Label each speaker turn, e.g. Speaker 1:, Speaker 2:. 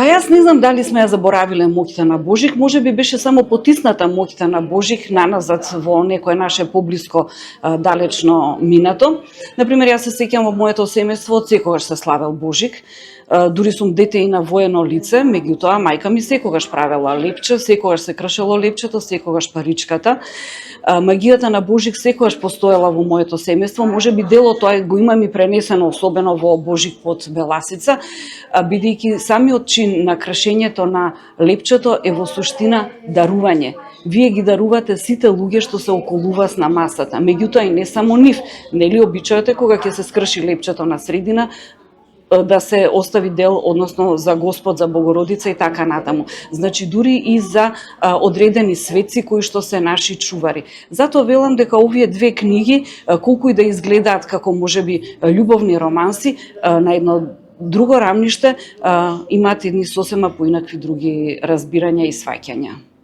Speaker 1: јас не знам дали сме ја заборавиле моќта на Божик, можеби беше само потисната моќта на Божик наназад во некое наше поблиско далечно минато. Например, јас се сеќам во моето семејство, секогаш се славел Божик. Дури сум дете и на воено лице, меѓутоа мајка ми секогаш правела лепче, секогаш се кршело лепчето, секогаш паричката. Магијата на Божик секогаш постоела во моето семејство, можеби дело тоа го имам и пренесено, особено во Божик под Беласица, бидејќи самиот чин на кршењето на лепчето е во суштина дарување. Вие ги дарувате сите луѓе што се околу вас на масата, меѓутоа и не само нив. Нели обичајот е кога ќе се скрши лепчето на средина, да се остави дел, односно за Господ, за Богородица и така натаму. Значи, дури и за одредени светци кои што се наши чувари. Затоа велам дека овие две книги, колку и да изгледаат како можеби љубовни романси, на едно друго рамниште, имаат едни сосема поинакви други разбирања и сваќања.